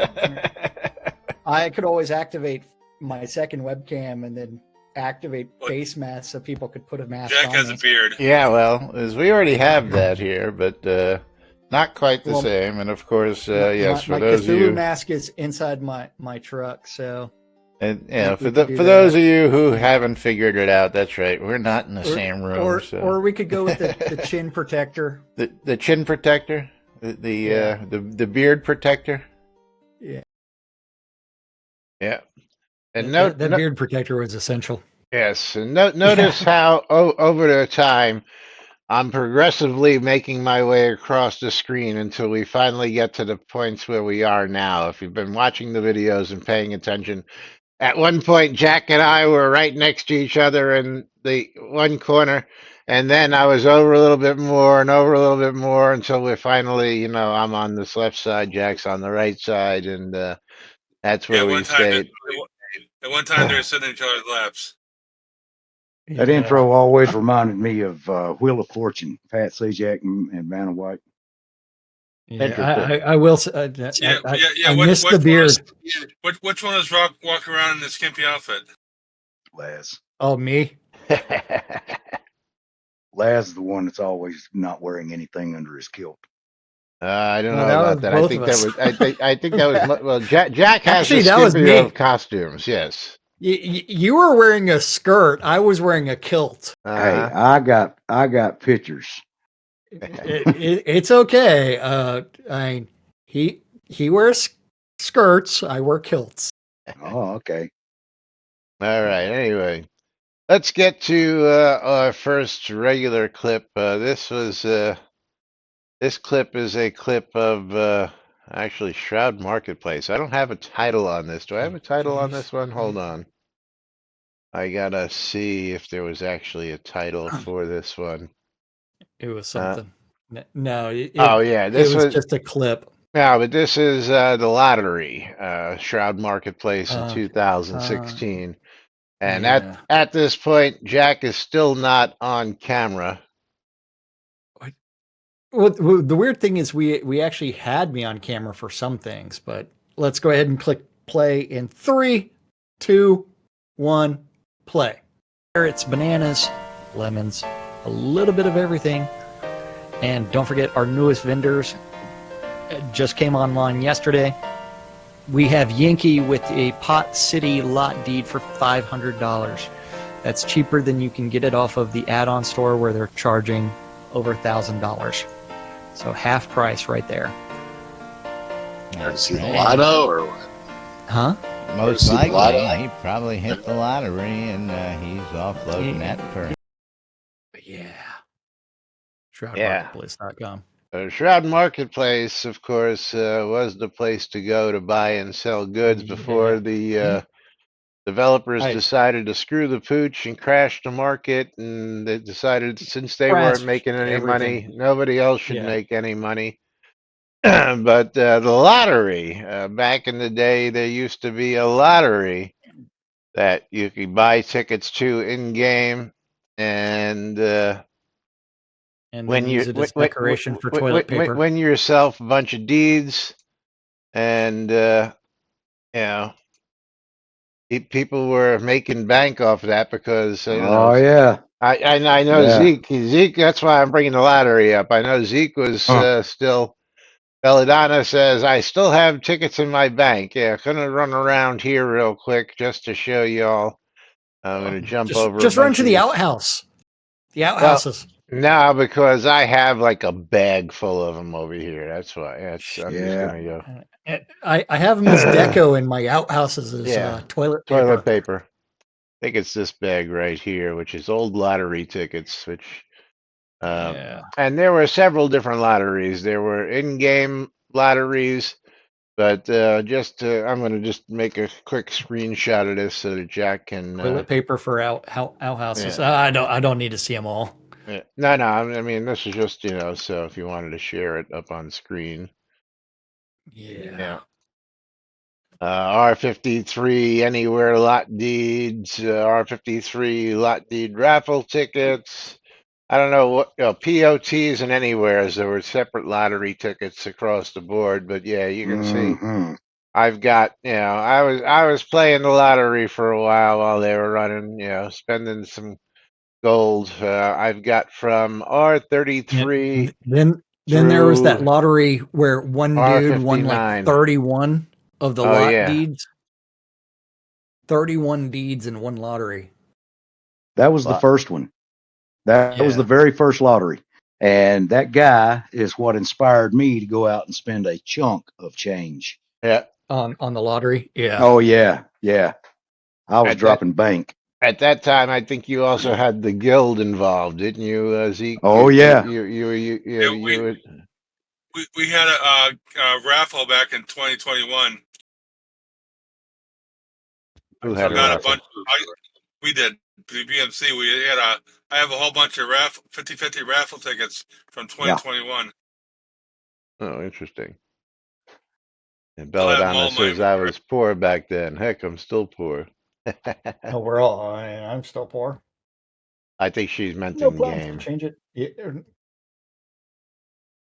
I could always activate my second webcam and then activate face masks so people could put a mask on.
Jack has a beard.
Yeah, well, as we already have that here, but not quite the same. And of course, yes, for
my
those of
Cthulhu
you,
mask is inside my truck, so.
and yeah, for those of you who haven't figured it out, that's right. We're not in the same room.
Or we could go with the chin protector.
The chin protector, the beard protector.
Yeah.
Yeah. And
that beard protector was essential.
Yes, and notice how over the time I'm progressively making my way across the screen until we finally get to the points where we are now. If you've been watching the videos and paying attention, at one point Jack and I were right next to each other in the one corner, and then I was over a little bit more and over a little bit more until we're finally, I'm on this left side, Jack's on the right side, and that's where we stayed.
At one time, they were sitting in each other's laps.
That intro always reminded me of Wheel of Fortune, Pat Sajak and Vanna White.
Yeah, I will say, I missed the beard.
Which one is walking around in the skimpy outfit?
Laz.
Oh, me?
Laz is the one that's always not wearing anything under his kilt.
I don't know about that. I think that was well. Jack has
Actually,
a skimpy of costumes. Yes.
You were wearing a skirt. I was wearing a kilt.
Hey, I got pictures.
It's okay. He wears skirts. I wear kilts.
Oh, okay.
All right. Anyway, let's get to our first regular clip. This clip is a clip of actually Shroud Marketplace. I don't have a title on this. Do I have a title on this one? Hold on. I gotta see if there was actually a title for this one.
It was something. No.
This
was just a clip.
No, but this is the lottery, Shroud Marketplace in 2016. And at this point, Jack is still not on camera.
Well, the weird thing is we actually had me on camera for some things, but let's go ahead and click play in 3, 2, 1, play. Carrots, bananas, lemons, a little bit of everything. And don't forget, our newest vendors just came online yesterday. We have Yankee with a Pot City lot deed for $500. That's cheaper than you can get it off of the add-on store where they're charging over $1,000. So half price right there.
See the lotto or what?
Huh?
Most
See the
likely,
lotto?
he probably hit the lottery, and he's offloading that for.
Yeah. ShroudMarketplace.com.
Shroud Marketplace, of course, was the place to go to buy and sell goods before the developers decided to screw the pooch and crash the market, and they decided since they weren't making any money, nobody else should make any money. But the lottery, back in the day, there used to be a lottery that you could buy tickets to in game, and
then use it as decoration for toilet paper.
win yourself a bunch of deeds, and people were making bank off of that because I know Zeke. That's why I'm bringing the lottery up. I know Zeke was still. Belladonna says, I still have tickets in my bank. Yeah, gonna run around here real quick just to show y'all. I'm gonna jump over.
Just run to the outhouse. The outhouses.
No, because I have like a bag full of them over here. That's why. I'm just gonna go.
I have them as deco in my outhouses as toilet
paper. I think it's this bag right here, which is old lottery tickets, which. And there were several different lotteries. There were in-game lotteries, but I'm going to just make a quick screenshot of this so that Jack can.
Toilet paper for outhouses. I don't need to see them all.
No. I mean, this is just so if you wanted to share it up on screen.
Yeah.
R53 anywhere lot deeds. R53 lot deed raffle tickets. I don't know what POTs and anywheres. There were separate lottery tickets across the board, but yeah, you can see. I've got I was playing the lottery for a while they were running. Spending some gold. I've got from R33.
Then there was that lottery where one dude won like 31 of the lot deeds. 31 deeds in one lottery.
That was the first one. That was the very first lottery. And that guy is what inspired me to go out and spend a chunk of change.
Yeah.
On the lottery. Yeah.
Oh, yeah. Yeah. I was dropping bank.
At that time, I think you also had the guild involved, didn't you, Zeke?
Oh, yeah.
We had a raffle back in 2021.
Who had a raffle?
We did. The BMC. I have a whole bunch of 50-50 raffle tickets from 2021.
Oh, interesting. And Belladonna says I was poor back then. Heck, I'm still poor.
No, we're all. I'm still poor.
I think she's meant in game.
Change it.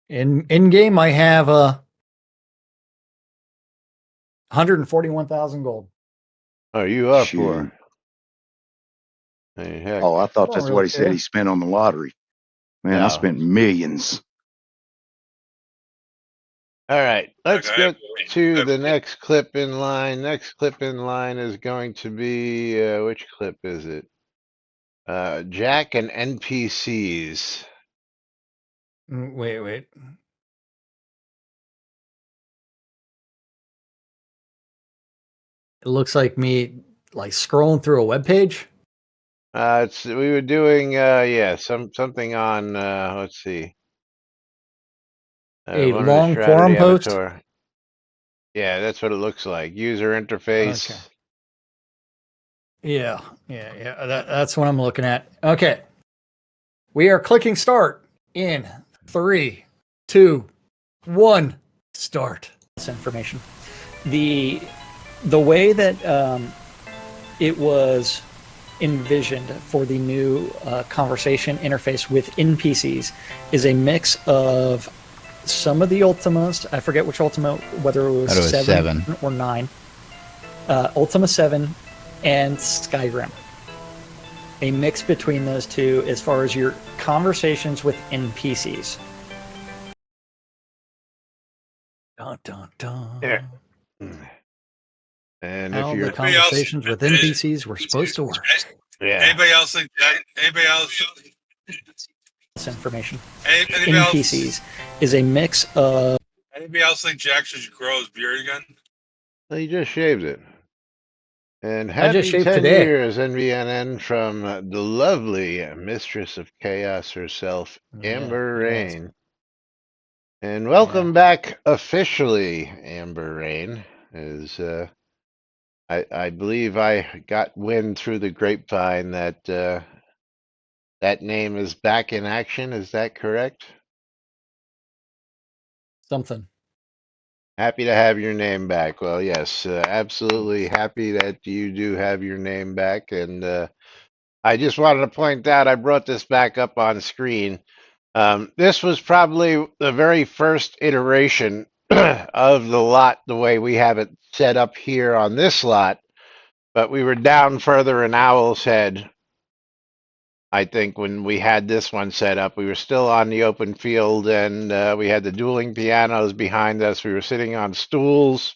In game, I have 141,000 gold.
Oh, you are poor. Hey, heck.
Oh, I thought that's what he said he spent on the lottery. Man, I spent millions.
All right, let's get to the next clip in line. Next clip in line is going to be, which clip is it? Jack and NPCs.
Wait. It looks like me scrolling through a web page.
We were doing something on let's see.
A long forum post.
Yeah, that's what it looks like. User interface.
Okay. Yeah. That's what I'm looking at. Okay. We are clicking start in 3, 2, 1. Start. This information. The way that it was envisioned for the new conversation interface with NPCs is a mix of some of the Ultimas. I forget which Ultima, whether it was 7 or 9. Ultima 7 and Skyrim. a mix between those two as far as your conversations with NPCs. Dun, dun, dun.
Yeah. And
How
if
the
you're
conversations with NPCs were supposed to work.
yeah,
Anybody else think? Anybody else?
This information.
Anybody else?
NPCs is a mix of.
Anybody else think Jack should grow his beard again?
well, you just shaved it. And
I just
happy
shaved
10
today.
years, NBNN, from the lovely Mistress of Chaos herself, Amber
yes.
Rain. And welcome back officially, Amber Rain. I believe I got wind through the grapevine that that name is back in action. Is that correct?
Something.
Happy to have your name back. Well, yes, absolutely happy that you do have your name back. And I just wanted to point out, I brought this back up on screen. This was probably the very first iteration of the lot, the way we have it set up here on this lot. But we were down further in Owl's Head, I think, when we had this one set up. We were still on the open field, and we had the dueling pianos behind us. We were sitting on stools.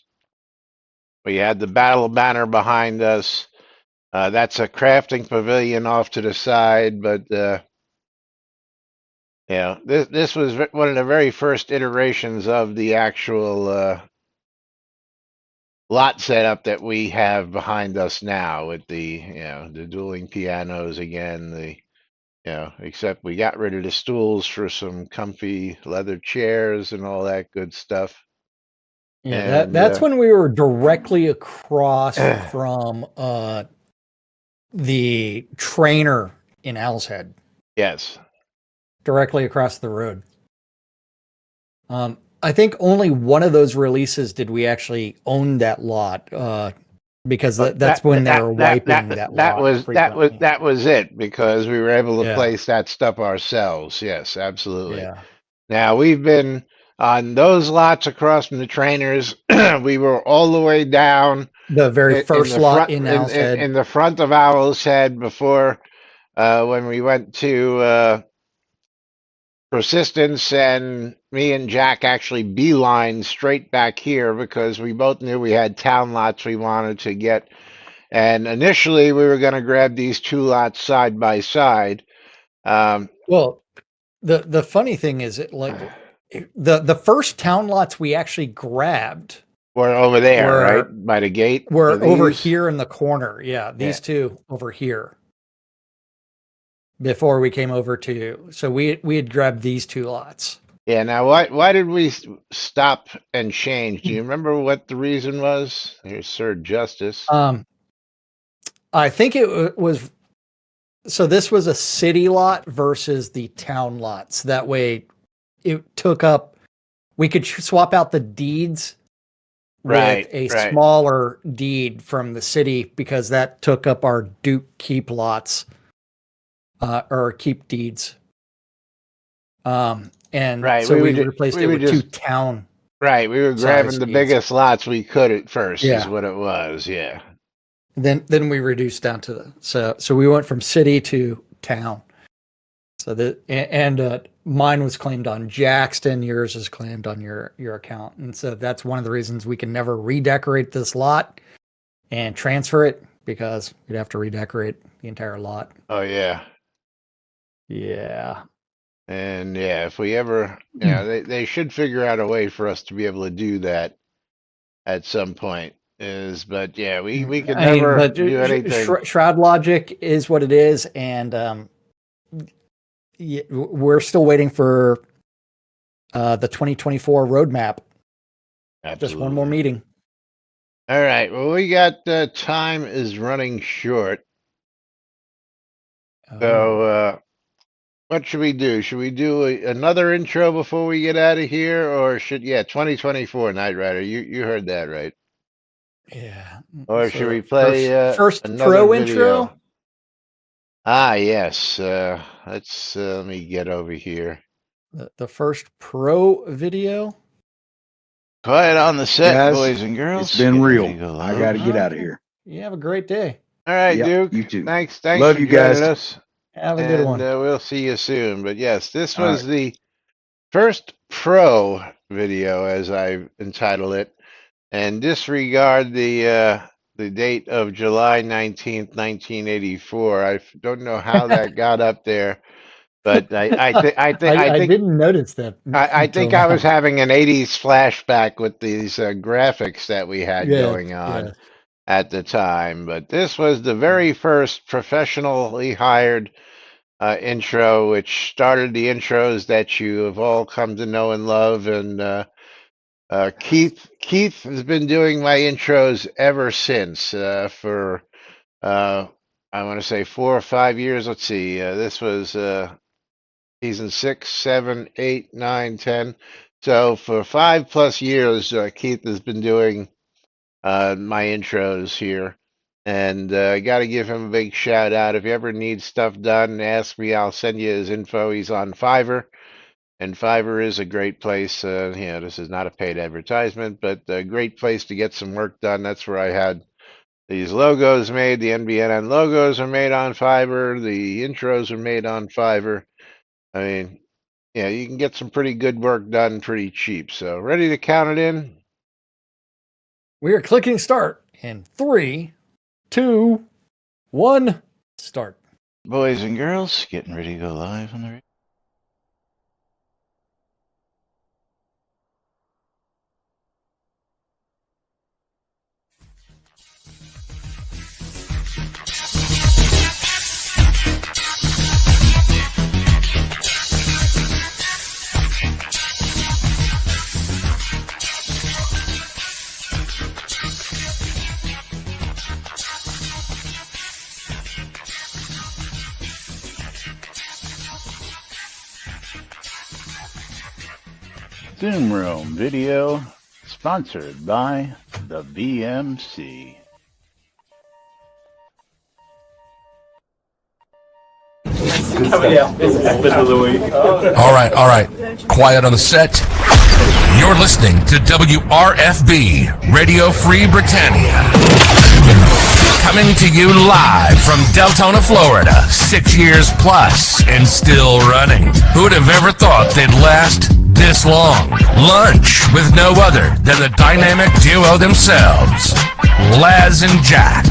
We had the battle banner behind us. That's a crafting pavilion off to the side, but yeah, this was one of the very first iterations of the actual lot setup that we have behind us now, with the the dueling pianos again. Except we got rid of the stools for some comfy leather chairs and all that good stuff.
Yeah,
And
that's when we were directly across from the trainer in Owl's Head.
yes.
Directly across the road. I think only one of those releases did we actually own that lot, because that's when they were wiping that lot.
That was it, because we were able to
Yeah.
place that stuff ourselves. Yes, absolutely.
Yeah.
Now we've been on those lots across from the trainers. We were all the way down
The very first
the
lot
front,
in Owl's Head.
in the front of Owl's Head before when we went to Persistence, and me and Jack actually beelined straight back here because we both knew we had town lots we wanted to get. And initially we were going to grab these two lots side by side.
Well, the funny thing is, the first town lots we actually grabbed
were over there, right by the gate.
We're over here in the corner. Yeah, these two over here. Before we came over to, so we had grabbed these two lots.
Yeah. Now, why did we stop and change? Do you remember what the reason was? Here's Sir Justice.
I think it was. So this was a city lot versus the town lots. That way, it took up. We could swap out the deeds with a smaller deed from the city, because that took up our Duke Keep lots. Or keep deeds. And so we replaced it with two town.
Right. We were grabbing the biggest lots we could at first, is what it was. Yeah.
Then we reduced down to so we went from city to town. So mine was claimed on Jackson, yours is claimed on your account. And so that's one of the reasons we can never redecorate this lot and transfer it, because we'd have to redecorate the entire lot.
Oh yeah.
Yeah.
And if we ever, they should figure out a way for us to be able to do that at some point. But we could never do anything.
Shroud logic is what it is, and we're still waiting for the 2024 roadmap.
Absolutely.
Just one more meeting.
All right. Well, we got time is running short. So what should we do? Should we do another intro before we get out of here, or 2024 Knight Rider? You heard that right?
Yeah.
Or should we play
first
another
pro
video?
intro?
Yes. Let's let me get over here.
The first pro video.
Quiet on the set,
Guys,
boys and girls.
It's been real. I got to get out of here.
You have a great day.
All right,
Yep,
Duke.
you too.
Thanks
Love
for
you
joining
guys.
us.
Have a good
And
one.
we'll see you soon. But yes, this
All
was
right.
the first pro video, as I entitled it, and disregard the date of July 19th, 1984. I don't know how that got up there, but
I didn't notice that
I
until
think I was
now.
having an 80s flashback with these graphics that we had
Yes,
going on
yes.
at the time. But this was the very first professionally hired intro, which started the intros that you have all come to know and love. And Keith has been doing my intros ever since for I want to say 4 or 5 years. Let's see, this was season 6, 7, 8, 9, 10. So for 5 plus years, Keith has been doing my intros here. And I got to give him a big shout out. If you ever need stuff done, ask me. I'll send you his info. He's on Fiverr, and Fiverr is a great place. This is not a paid advertisement, but a great place to get some work done. That's where I had these logos made. The NBNN logos are made on Fiverr. The intros are made on Fiverr. I mean, yeah, you can get some pretty good work done pretty cheap. So, ready to count it in?
We are clicking start in 3, 2, 1, start.
Boys and girls, getting ready to go live on the radio. Zoom Room video sponsored by the BMC.
All right. Quiet on the set. You're listening to WRFB, Radio Free Britannia. Coming to you live from Deltona, Florida, 6 years plus and still running. Who'd have ever thought they'd last this long? Lunch with no other than the dynamic duo themselves, Laz and Jack.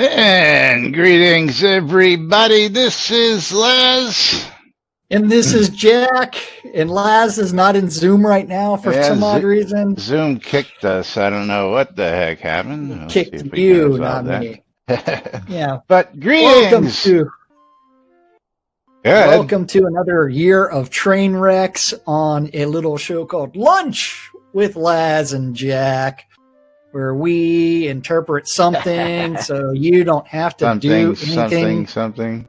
And greetings, everybody. This is Les.
And this is Jack. And Laz is not in Zoom right now for some odd reason.
Zoom kicked us. I don't know what the heck happened. Let's see if
Kicked
we
you,
can
not
resolve that.
me. Yeah.
But greetings.
Welcome to another year of train wrecks on a little show called Lunch with Laz and Jack, where we interpret something so you don't have to do anything. Something.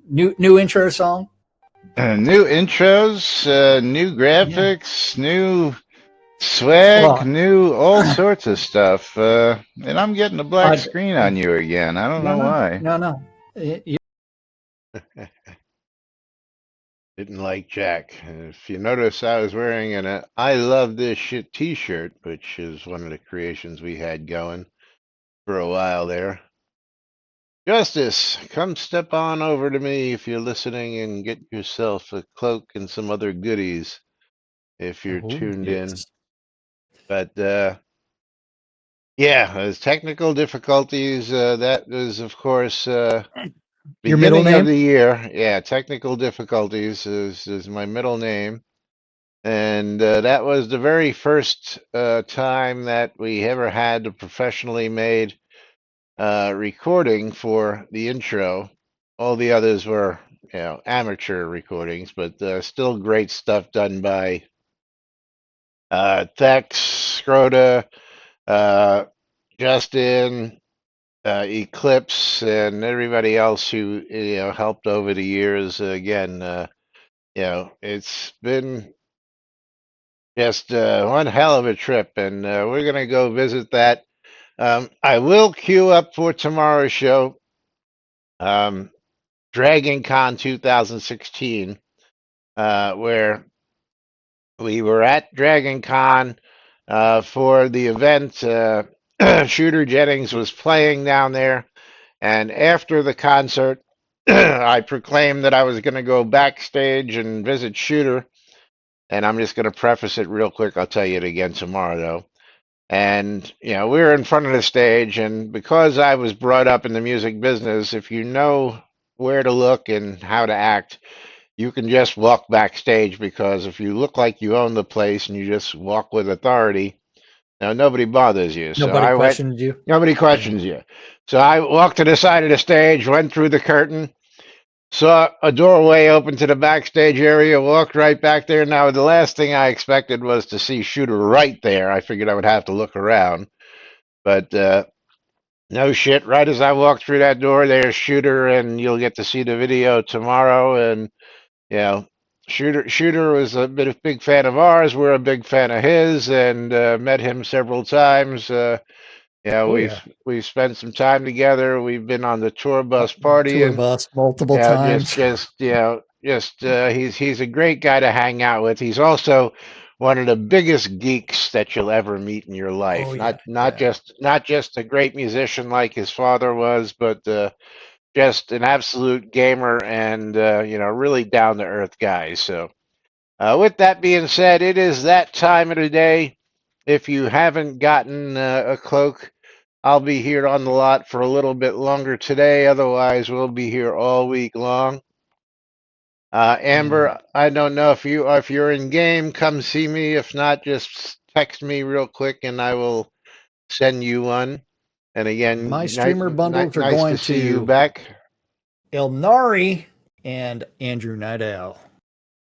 New intro song.
New intros, new graphics, new swag, new all sorts of stuff. And I'm getting a black screen on you again. I don't know why.
No.
Didn't like Jack. If you notice, I was wearing an I Love This Shit t-shirt, which is one of the creations we had going for a while there. Justice, come step on over to me if you're listening and get yourself a cloak and some other goodies if you're tuned in. But there's technical difficulties. That was, of course,
your middle
beginning
name
of the year. Yeah, technical difficulties is my middle name. And that was the very first time that we ever had a professionally made recording for the intro. All the others were, amateur recordings, but still great stuff done by Tex, Scroda, Justin, Eclipse, and everybody else who helped over the years. Again, it's been just one hell of a trip, and we're gonna go visit that. I will queue up for tomorrow's show, Dragon Con 2016, where we were at Dragon Con for the event. Shooter Jennings was playing down there, and after the concert, I proclaimed that I was going to go backstage and visit Shooter. And I'm just going to preface it real quick. I'll tell you it again tomorrow, though. And, we were in front of the stage, and because I was brought up in the music business, if you know where to look and how to act, you can just walk backstage, because if you look like you own the place and you just walk with authority, now nobody bothers you. So
Nobody
I went,
questions you.
nobody questions you. So I walked to the side of the stage, went through the curtain, saw a doorway open to the backstage area, walked right back there. Now, the last thing I expected was to see Shooter right there. I figured I would have to look around. But no shit. Right as I walked through that door, there's Shooter, and you'll get to see the video tomorrow. And, Shooter was a big fan of ours. We're a big fan of his, and met him several times.
Oh, yeah.
We've spent some time together. We've been on the tour bus
Tour
partying.
bus multiple
Yeah,
times.
he's a great guy to hang out with. He's also one of the biggest geeks that you'll ever meet in your life.
Oh,
Not just a great musician like his father was, but just an absolute gamer and really down to earth guy. So, with that being said, it is that time of the day. If you haven't gotten a cloak, I'll be here on the lot for a little bit longer today. Otherwise, we'll be here all week long. Amber, I don't know if you're in game, come see me. If not, just text me real quick and I will send you one. And again,
My streamer bundles are
nice
going
to see you back.
Elnari and Andrew Nidell.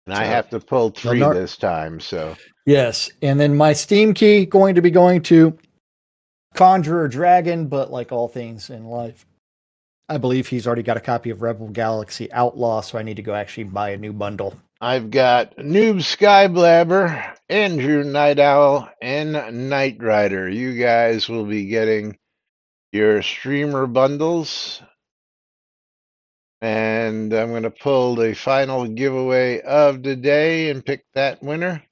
And I have to pull 3
Elnar-
this time, so
Yes, and then my Steam key going to be going to Conjurer Dragon, but like all things in life, I believe he's already got a copy of Rebel Galaxy Outlaw, so I need to go actually buy a new bundle.
I've got Noob Skyblabber, Andrew Night Owl, and Knight Rider. You guys will be getting your streamer bundles. And I'm going to pull the final giveaway of the day and pick that winner.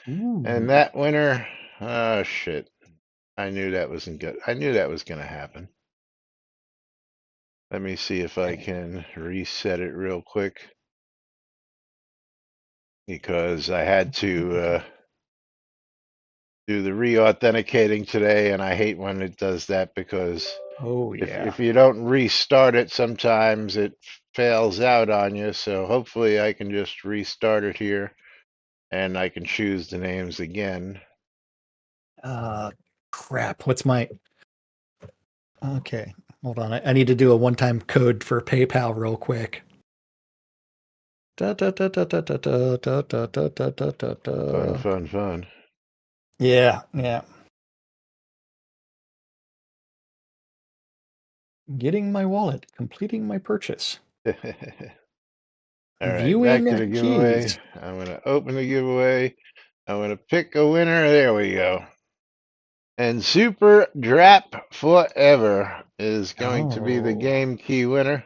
Ooh.
And that winner, oh shit. I knew that wasn't good. I knew that was going to happen. Let me see if I can reset it real quick. Because I had to do the re-authenticating today, and I hate when it does that, because if you don't restart it, sometimes it fails out on you. So hopefully I can just restart it here, and I can choose the names again.
Crap. What's my... Okay, hold on. I need to do a one-time code for PayPal real quick.
Fun.
Yeah. Getting my wallet, completing my purchase.
All right,
Viewing
back to the giveaway.
keys.
I'm going to open the giveaway. I'm going to pick a winner. There we go. And Super Drap Forever is going to be the game key winner.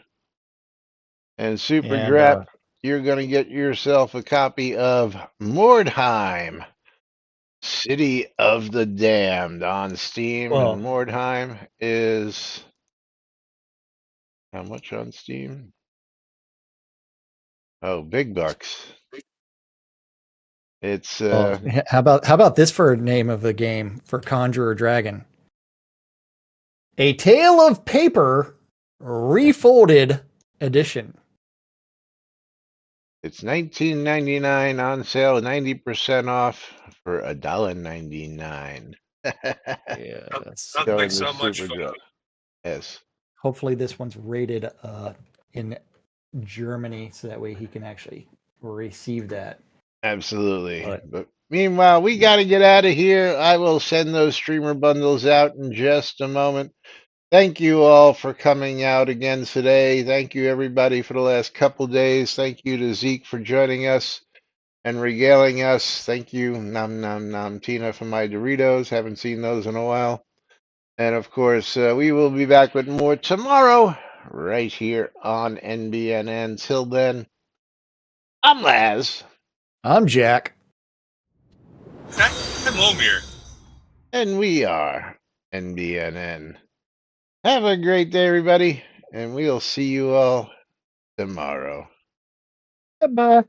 And Super Drap, you're going to get yourself a copy of Mordheim, City of the Damned on Steam. And Mordheim is how much on Steam? Oh, big bucks. It's
how about this for a name of the game for Conjurer Dragon? A Tale of Paper Refolded Edition.
It's $19.99 on sale, 90% off for $1.99.
Yes.
That makes so much fun.
Yes.
Hopefully, this one's rated in Germany, so that way he can actually receive that.
Absolutely.
But
But meanwhile, we got to get out of here. I will send those streamer bundles out in just a moment. Thank you all for coming out again today. Thank you, everybody, for the last couple days. Thank you to Zeke for joining us and regaling us. Thank you, Nom Nom Nom Tina, for my Doritos. Haven't seen those in a while. And of course, we will be back with more tomorrow, right here on NBNN. Till then, I'm Laz.
I'm Jack.
I'm Lomir.
And we are NBNN. Have a great day, everybody, and we'll see you all tomorrow.
Goodbye.